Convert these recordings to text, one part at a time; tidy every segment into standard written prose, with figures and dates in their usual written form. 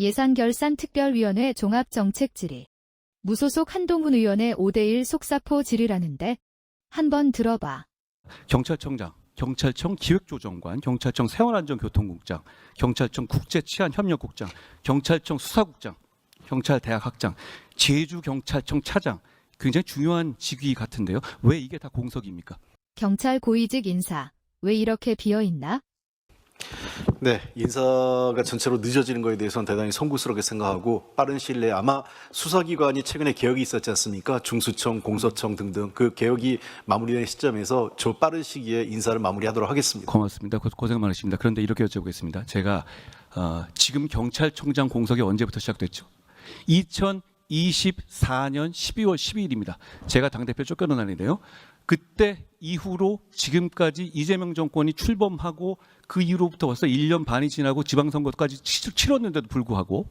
예산결산특별위원회 종합정책질의. 무소속 한동훈 의원의 5대1 속사포 질의라는데 한번 들어봐. 경찰청장, 경찰청 기획조정관, 경찰청 생활안전교통국장, 경찰청 국제치안협력국장, 경찰청 수사국장, 경찰대학학장, 제주경찰청 차장, 굉장히 중요한 직위 같은데요. 왜 이게 다 공석입니까? 경찰 고위직 인사, 왜 이렇게 비어있나? 네, 인사가 전체로 늦어지는 것에 대해서는 대단히 송구스럽게 생각하고 빠른 시일 내에 아마 수사기관이 최근에 개혁이 있었지 않습니까? 중수청, 공소청 등등 그 개혁이 마무리된 시점에서 저 빠른 시기에 인사를 마무리하도록 하겠습니다. 고맙습니다. 고생 많으십니다. 그런데 이렇게 여쭤보겠습니다. 제가 지금 경찰청장 공석이 언제부터 시작됐죠? 2024년 12월 12일입니다. 제가 당대표 쫓겨난 날인데요. 그때 이후로 지금까지 이재명 정권이 출범하고 그 이후로부터 벌써 1년 반이 지나고 지방선거까지 치렀는데도 불구하고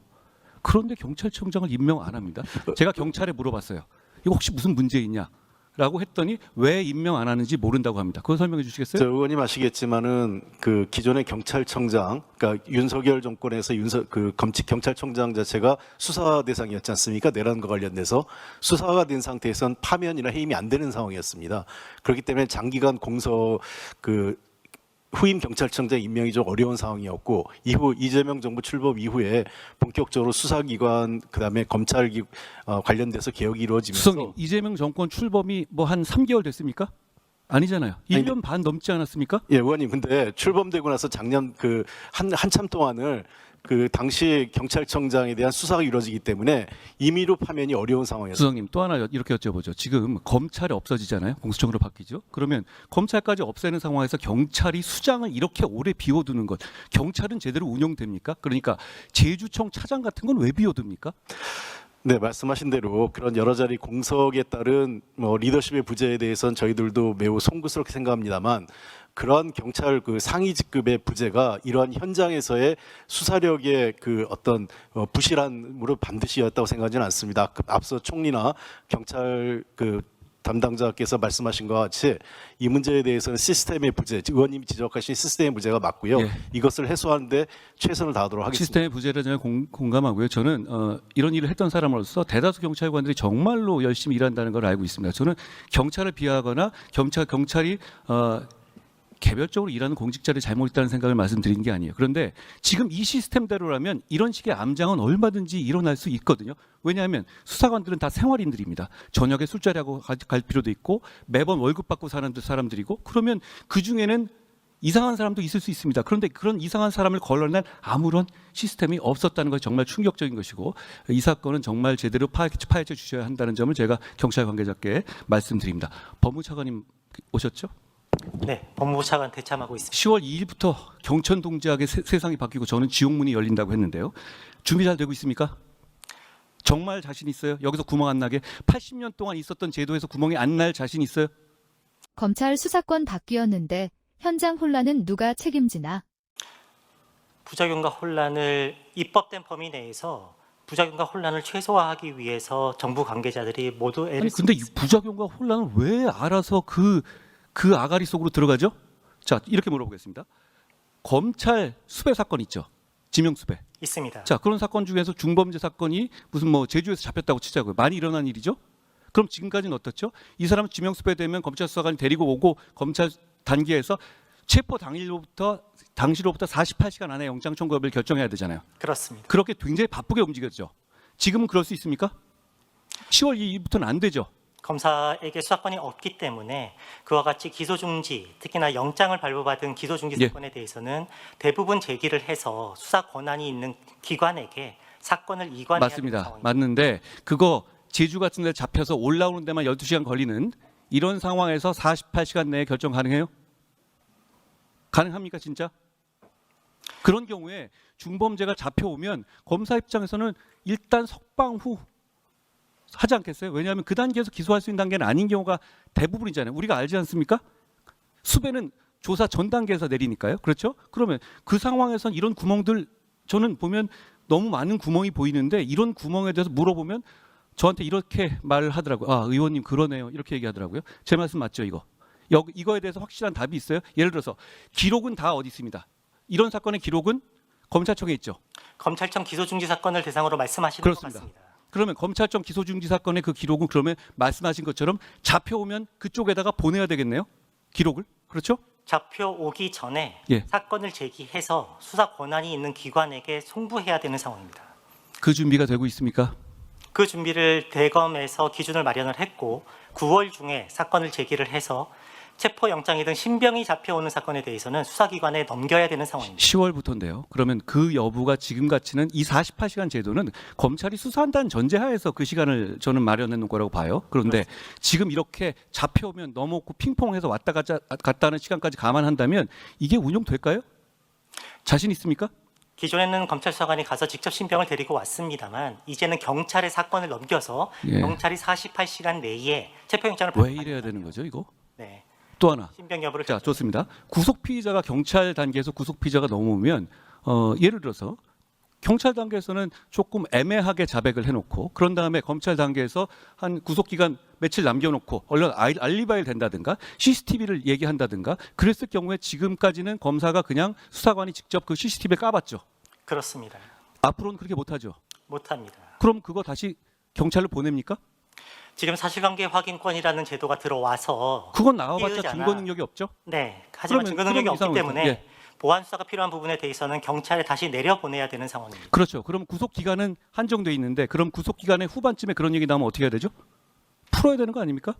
그런데 경찰청장을 임명 안 합니다. 제가 경찰에 물어봤어요. 이거 혹시 무슨 문제 있냐? 라고 했더니 왜 임명 안 하는지 모른다고 합니다. 그거 설명해 주시겠어요? 의원님 아시겠지만은 그 기존의 경찰청장, 그러니까 윤석열 정권에서 경찰청장 자체가 수사 대상이었지 않습니까? 내란과 관련돼서 수사가 된 상태에선 파면이나 해임이 안 되는 상황이었습니다. 그렇기 때문에 장기간 후임 경찰청장 임명이 좀 어려운 상황이었고 이후 이재명 정부 출범 이후에 본격적으로 수사기관 그다음에 검찰 관련돼서 개혁이 이루어지면서 수석님, 이재명 정권 출범이 뭐 한 3개월 됐습니까? 아니잖아요. 1년 반 넘지 않았습니까? 예, 의원님 근데 출범되고 나서 작년 한참 동안을 당시 경찰청장에 대한 수사가 이루어지기 때문에 임의로 파면이 어려운 상황이었습니다. 수석님 또 하나 이렇게 여쭤보죠. 지금 검찰이 없어지잖아요. 공수처로 바뀌죠. 그러면 검찰까지 없애는 상황에서 경찰이 수장을 이렇게 오래 비워두는 것, 경찰은 제대로 운영됩니까? 그러니까 제주청 차장 같은 건 왜 비워둡니까? 네, 말씀하신 대로 그런 여러 자리 공석에 따른 리더십의 부재에 대해서는 저희들도 매우 송구스럽게 생각합니다만 그러한 경찰 상위 직급의 부재가 이러한 현장에서의 수사력의 어떤 부실함으로 반드시였다고 생각하지는 않습니다. 앞서 총리나 경찰 담당자께서 말씀하신 것과 같이 이 문제에 대해서는 시스템의 부재, 의원님이 지적하신 시스템의 부재가 맞고요. 예. 이것을 해소하는데 최선을 다하도록 하겠습니다. 시스템의 부재를 저는 공감하고요. 저는 이런 일을 했던 사람으로서 대다수 경찰관들이 정말로 열심히 일한다는 걸 알고 있습니다. 저는 경찰을 비하하거나 경찰이 개별적으로 일하는 공직자를 잘못했다는 생각을 말씀드린 게 아니에요. 그런데 지금 이 시스템대로라면 이런 식의 암장은 얼마든지 일어날 수 있거든요. 왜냐하면 수사관들은 다 생활인들입니다. 저녁에 술자리하고 갈 필요도 있고 매번 월급 받고 사는 사람들이고 그러면 그중에는 이상한 사람도 있을 수 있습니다. 그런데 그런 이상한 사람을 걸러낼 아무런 시스템이 없었다는 것이 정말 충격적인 것이고 이 사건은 정말 제대로 파헤쳐 주셔야 한다는 점을 제가 경찰 관계자께 말씀드립니다. 법무차관님 오셨죠? 네, 법무부 차관 대참하고 있습니다. 10월 2일부터 경천동지하게 세상이 바뀌고 저는 지옥문이 열린다고 했는데요. 준비 잘 되고 있습니까? 정말 자신 있어요? 여기서 구멍 안 나게 80년 동안 있었던 제도에서 구멍이 안 날 자신 있어요? 검찰 수사권 바뀌었는데 현장 혼란은 누가 책임지나? 부작용과 혼란을 입법된 범위 내에서 부작용과 혼란을 최소화하기 위해서 정부 관계자들이 모두 애를 아니 쓰고 근데 이 있습니다. 부작용과 혼란을 왜 알아서 그 아가리 속으로 들어가죠? 자, 이렇게 물어보겠습니다. 검찰 수배 사건 있죠? 지명 수배. 있습니다. 자, 그런 사건 중에서 중범죄 사건이 무슨 제주에서 잡혔다고 치자고요. 많이 일어난 일이죠? 그럼 지금까지는 어떻죠? 이 사람은 지명 수배되면 검찰 수사관이 데리고 오고 검찰 단계에서 체포 당시로부터 48시간 안에 영장 청구 여부를 결정해야 되잖아요. 그렇습니다. 그렇게 굉장히 바쁘게 움직였죠. 지금은 그럴 수 있습니까? 10월 2일부터는 안 되죠. 검사에게 수사권이 없기 때문에 그와 같이 기소중지, 특히나 영장을 발부받은 기소중지 예. 사건에 대해서는 대부분 제기를 해서 수사 권한이 있는 기관에게 사건을 이관해야 되는 맞습니다. 상황입니다. 맞는데 그거 제주 같은 데 잡혀서 올라오는 데만 12시간 걸리는 이런 상황에서 48시간 내에 결정 가능해요? 가능합니까 진짜? 그런 경우에 중범죄가 잡혀오면 검사 입장에서는 일단 석방 후 하지 않겠어요? 왜냐하면 그 단계에서 기소할 수 있는 단계는 아닌 경우가 대부분이잖아요. 우리가 알지 않습니까? 수배는 조사 전 단계에서 내리니까요. 그렇죠? 그러면 그 상황에선 이런 구멍들 저는 보면 너무 많은 구멍이 보이는데 이런 구멍에 대해서 물어보면 저한테 이렇게 말을 하더라고요. 아, 의원님 그러네요. 이렇게 얘기하더라고요. 제 말씀 맞죠, 이거? 이거에 대해서 확실한 답이 있어요? 예를 들어서 기록은 다 어디 있습니다. 이런 사건의 기록은 검찰청에 있죠. 검찰청 기소중지 사건을 대상으로 말씀하시는 그렇습니다. 것 같습니다. 그러면 검찰청 기소중지 사건의 그 기록은 그러면 말씀하신 것처럼 잡혀오면 그쪽에다가 보내야 되겠네요. 기록을. 그렇죠? 잡혀오기 전에 예. 사건을 제기해서 수사 권한이 있는 기관에게 송부해야 되는 상황입니다. 그 준비가 되고 있습니까? 그 준비를 대검에서 기준을 마련을 했고 9월 중에 사건을 제기를 해서 체포영장이든 신병이 잡혀오는 사건에 대해서는 수사기관에 넘겨야 되는 상황입니다. 10월부터인데요. 그러면 그 여부가 지금 같이는 이 48시간 제도는 검찰이 수사한다는 전제하에서 그 시간을 저는 마련해 놓은 거라고 봐요. 그런데 지금 이렇게 잡혀오면 넘어오고 핑퐁해서 왔다 갔다 하는 시간까지 감안한다면 이게 운용될까요? 자신 있습니까? 기존에는 검찰 수사관이 가서 직접 신병을 데리고 왔습니다만 이제는 경찰에 사건을 넘겨서 예. 경찰이 48시간 내에 체포영장을 왜 이래야 되는 거죠, 이거? 네. 또 하나. 신병 여부를 자, 좋습니다. 구속 피의자가 경찰 단계에서 구속 피의자가 넘어오면 예를 들어서 경찰 단계에서는 조금 애매하게 자백을 해놓고 그런 다음에 검찰 단계에서 한 구속 기간 며칠 남겨놓고 얼른 알리바이를 댄다든가 CCTV를 얘기한다든가 그랬을 경우에 지금까지는 검사가 그냥 수사관이 직접 그 CCTV에 까봤죠. 그렇습니다. 앞으로는 그렇게 못하죠. 못합니다. 그럼 그거 다시 경찰로 보냅니까? 지금 사실관계 확인권이라는 제도가 들어와서 그건 나와봤자 피의자나- 증거 능력이 없죠. 네. 하지만 그러면 증거 능력이 그런 없기 이상은 때문에 예. 보안 수사가 필요한 부분에 대해서는 경찰에 다시 내려보내야 되는 상황입니다. 그렇죠. 그럼 구속 기간은 한정돼 있는데 그럼 구속 기간의 후반쯤에 그런 얘기 나오면 어떻게 해야 되죠? 풀어야 되는 거 아닙니까?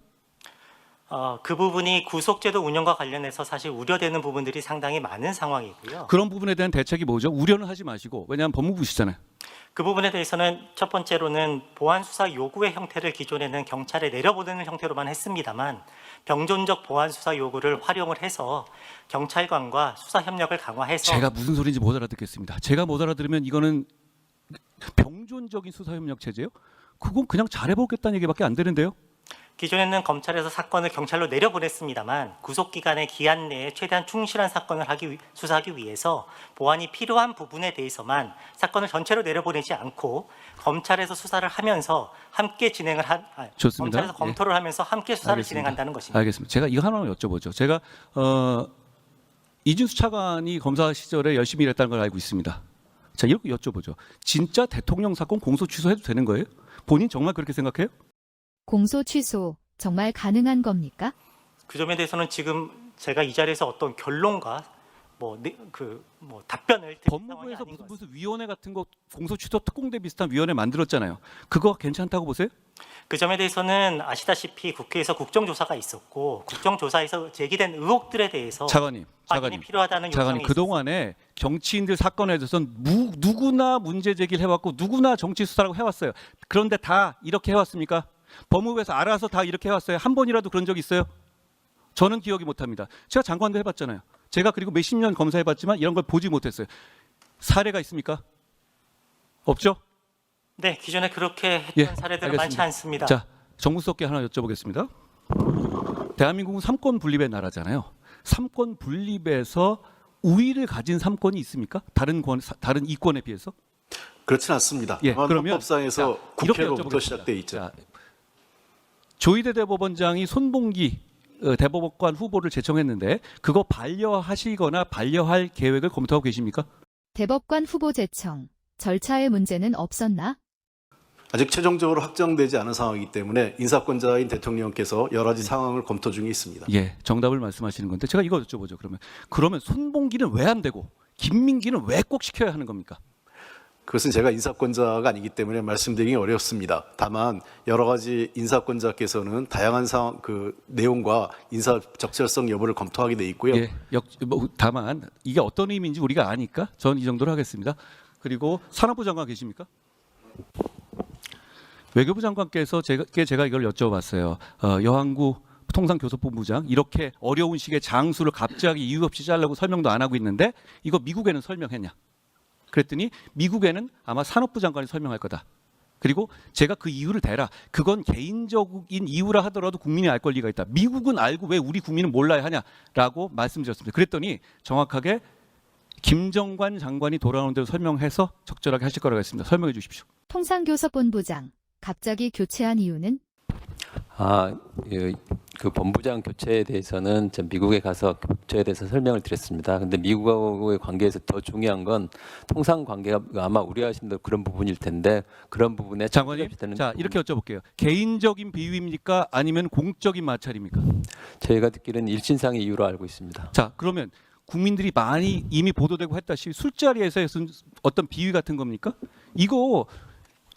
그 부분이 구속제도 운영과 관련해서 사실 우려되는 부분들이 상당히 많은 상황이고요. 그런 부분에 대한 대책이 뭐죠? 우려는 하지 마시고 왜냐하면 법무부시잖아요. 그 부분에 대해서는 첫 번째로는 보안 수사 요구의 형태를 기존에는 경찰에 내려보내는 형태로만 했습니다만 병존적 보안 수사 요구를 활용을 해서 경찰관과 수사 협력을 강화해서 제가 무슨 소리인지 못 알아듣겠습니다. 제가 못 알아들으면 이거는 병존적인 수사협력 체제요? 그건 그냥 잘해보겠다는 얘기밖에 안 되는데요. 기존에는 검찰에서 사건을 경찰로 내려보냈습니다만 구속 기간의 기한 내에 최대한 충실한 사건을 수사하기 위해서 보안이 필요한 부분에 대해서만 사건을 전체로 내려보내지 않고 검찰에서 수사를 하면서 함께 진행을 좋습니다. 검찰에서 검토를 하면서 함께 수사를 알겠습니다. 진행한다는 것입니다. 알겠습니다. 제가 이거 하나만 여쭤보죠. 제가 이준수 차관이 검사 시절에 열심히 일했다는 걸 알고 있습니다. 자, 이렇게 여쭤보죠. 진짜 대통령 사건 공소 취소해도 되는 거예요? 본인 정말 그렇게 생각해요? 공소 취소 정말 가능한 겁니까? 그 점에 대해서는 지금 제가 이 자리에서 어떤 결론과 답변을 드릴 상황이 법무부에서 아닌 것 무슨 위원회 같은 거 공소 취소 특공대 비슷한 위원회 만들었잖아요. 그거 괜찮다고 보세요? 그 점에 대해서는 아시다시피 국회에서 국정조사가 있었고 국정조사에서 제기된 의혹들에 대해서 차관님, 확인이 필요하다는 차관님 요청이 그동안에 정치인들 사건에 대해서는 누구나 문제 제기를 해왔고 누구나 정치 수사라고 해왔어요. 그런데 다 이렇게 해왔습니까? 법무부에서 알아서 다 이렇게 해왔어요. 한 번이라도 그런 적 있어요? 저는 기억이 못합니다. 제가 장관도 해봤잖아요. 제가 그리고 몇십 년 검사해봤지만 이런 걸 보지 못했어요. 사례가 있습니까? 없죠? 네, 기존에 그렇게 했던 예, 사례들은 알겠습니다. 많지 않습니다. 자, 정무수석께 하나 여쭤보겠습니다. 대한민국은 삼권 분립의 나라잖아요. 삼권 분립에서 우위를 가진 삼권이 있습니까? 다른 이권에 비해서? 그렇진 않습니다. 예, 다만 그러면 헌법상에서 자, 이렇게 국회로부터 여쭤보겠습니다. 시작돼 있죠. 자, 조희대 대법원장이 손봉기 대법관 후보를 제청했는데 그거 반려하시거나 반려할 계획을 검토하고 계십니까? 대법관 후보 제청 절차의 문제는 없었나? 아직 최종적으로 확정되지 않은 상황이기 때문에 인사권자인 대통령께서 여러 가지 상황을 검토 중에 있습니다. 예, 정답을 말씀하시는 건데 제가 이거 여쭤보죠. 그러면 손봉기는 왜 안 되고 김민기는 왜 꼭 시켜야 하는 겁니까? 그것은 제가 인사권자가 아니기 때문에 말씀드리기 어렵습니다. 다만 여러 가지 인사권자께서는 다양한 상황 내용과 인사 적절성 여부를 검토하게 돼 있고요. 예, 다만 이게 어떤 의미인지 우리가 아니까 전 이 정도로 하겠습니다. 그리고 산업부 장관 계십니까? 외교부 장관께서 제가 이걸 여쭤봤어요. 여한구 통상교섭본부장 이렇게 어려운 시기에 장수를 갑자기 이유 없이 잘라고 설명도 안 하고 있는데 이거 미국에는 설명했냐? 그랬더니 미국에는 아마 산업부 장관이 설명할 거다. 그리고 제가 그 이유를 대라. 그건 개인적인 이유라 하더라도 국민이 알 권리가 있다. 미국은 알고 왜 우리 국민은 몰라야 하냐라고 말씀드렸습니다. 그랬더니 정확하게 김정관 장관이 돌아오는 대로 설명해서 적절하게 하실 거라고 했습니다. 설명해 주십시오. 통상교섭본부장 갑자기 교체한 이유는? 예, 그 본부장 교체에 대해서는 전 미국에 가서 교체에 대해서 설명을 드렸습니다. 근데 미국하고의 관계에서 더 중요한 건 통상 관계가 아마 우려하시는 대로 그런 부분일 텐데 그런 부분에 장관님, 되는 자 부분. 이렇게 여쭤볼게요. 개인적인 비위입니까? 아니면 공적인 마찰입니까? 저희가 듣기로는 일신상의 이유로 알고 있습니다. 자 그러면 국민들이 많이 이미 보도되고 했다시피 술자리에서 어떤 비위 같은 겁니까? 이거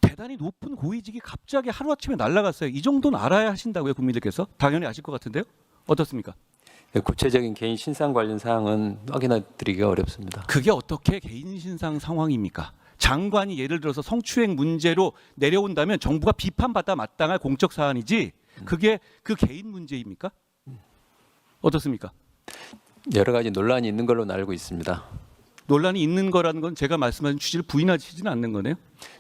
대단히 높은 고위직이 갑자기 하루아침에 날아갔어요. 이 정도는 알아야 하신다고요, 국민들께서? 당연히 아실 것 같은데요? 어떻습니까? 구체적인 개인 신상 관련 사항은 확인해드리기가 어렵습니다. 그게 어떻게 개인 신상 상황입니까? 장관이 예를 들어서 성추행 문제로 내려온다면 정부가 비판받아 마땅할 공적 사안이지 그게 그 개인 문제입니까? 어떻습니까? 여러 가지 논란이 있는 걸로 알고 있습니다. 논란이 있는 거라는 건 제가 말씀하신 취지를 부인하시지는 않는 거네요.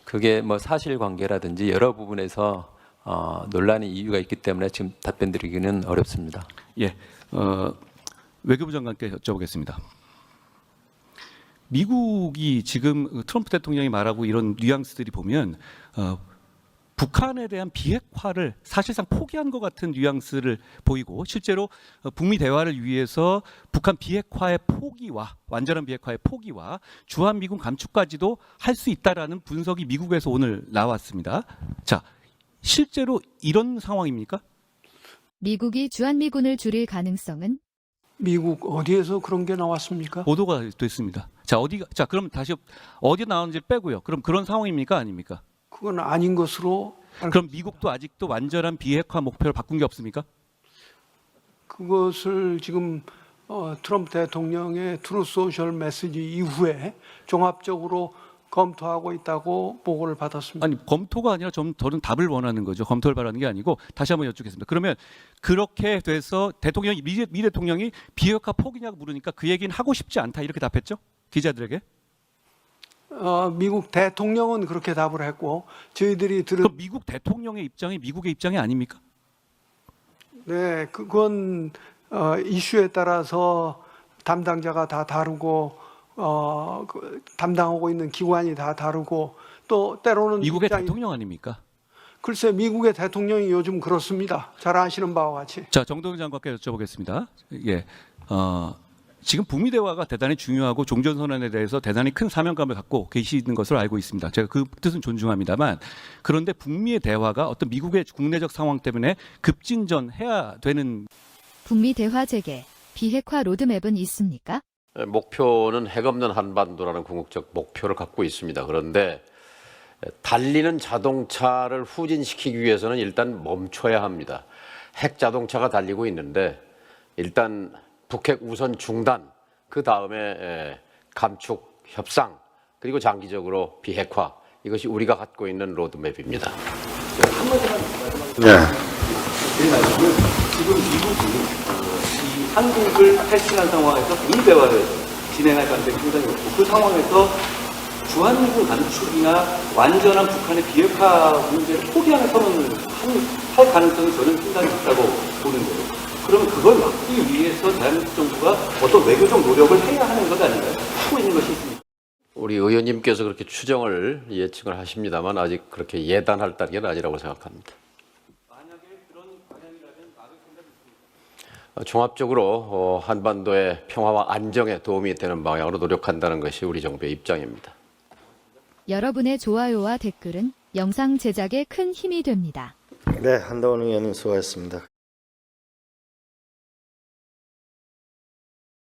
그게 뭐 사실관계라든지 여러 부분에서 논란의 이유가 있기 때문에 지금 답변드리기는 어렵습니다. 예, 외교부 장관께 여쭤보겠습니다. 미국이 지금 트럼프 대통령이 말하고 이런 뉘앙스들이 보면 북한에 대한 비핵화를 사실상 포기한 것 같은 뉘앙스를 보이고 실제로 북미 대화를 위해서 북한 비핵화의 포기와 완전한 비핵화의 포기와 주한미군 감축까지도 할 수 있다라는 분석이 미국에서 오늘 나왔습니다. 자, 실제로 이런 상황입니까? 미국이 주한미군을 줄일 가능성은? 미국 어디에서 그런 게 나왔습니까? 보도가 됐습니다. 자, 그럼 다시 어디 나오는지 빼고요. 그럼 그런 상황입니까? 아닙니까? 그건 아닌 것으로 그럼 미국도 아직도 완전한 비핵화 목표를 바꾼 게 없습니까? 그것을 지금 트럼프 대통령의 트루스 소셜 메시지 이후에 종합적으로 검토하고 있다고 보고를 받았습니다. 아니 검토가 아니라 저는 답을 원하는 거죠. 검토를 바라는 게 아니고 다시 한번 여쭙겠습니다. 그러면 그렇게 돼서 미 대통령이 비핵화 포기냐고 물으니까 그 얘기는 하고 싶지 않다 이렇게 답했죠? 기자들에게? 미국 대통령은 그렇게 답을 했고 저희들이 그럼 미국 대통령의 입장이 미국의 입장이 아닙니까? 네, 그건 이슈에 따라서 담당자가 다 다르고 담당하고 있는 기관이 다 다르고 또 때로는 미국의 대통령 아닙니까? 글쎄 미국의 대통령이 요즘 그렇습니다. 잘 아시는 바와 같이. 자, 정동영 장관께 여쭤보겠습니다. 예, 지금 북미 대화가 대단히 중요하고 종전선언에 대해서 대단히 큰 사명감을 갖고 계시는 것으로 알고 있습니다. 제가 그 뜻은 존중합니다만 그런데 북미의 대화가 어떤 미국의 국내적 상황 때문에 급진전해야 되는 북미 대화 재개, 비핵화 로드맵은 있습니까? 목표는 핵 없는 한반도라는 궁극적 목표를 갖고 있습니다. 그런데 달리는 자동차를 후진시키기 위해서는 일단 멈춰야 합니다. 핵 자동차가 달리고 있는데 일단 북핵 우선 중단, 그 다음에 감축 협상, 그리고 장기적으로 비핵화, 이것이 우리가 갖고 있는 로드맵입니다. 네. 지금 미국이 이 한국을 탈출한 상황에서 북미 대화를 진행할 가능성이 상당히 높고 그 상황에서 주한미군 감축이나 완전한 북한의 비핵화 문제를 포기하는 선언을 할 가능성이 저는 상당히 있다고 보는 거예요. 그러면 그걸 막기 위해서 대한민국 정부가 어떤 외교적 노력을 해야 하는 것 아닌가요? 하고 있는 것이 있습니까? 우리 의원님께서 그렇게 추정을 예측을 하십니다만 아직 그렇게 예단할 단계는 아니라고 생각합니다. 종합적으로 한반도의 평화와 안정에 도움이 되는 방향으로 노력한다는 것이 우리 정부의 입장입니다. 여러분의 좋아요와 댓글은 영상 제작에 큰 힘이 됩니다. 네, 한동훈 의원님 수고하셨습니다.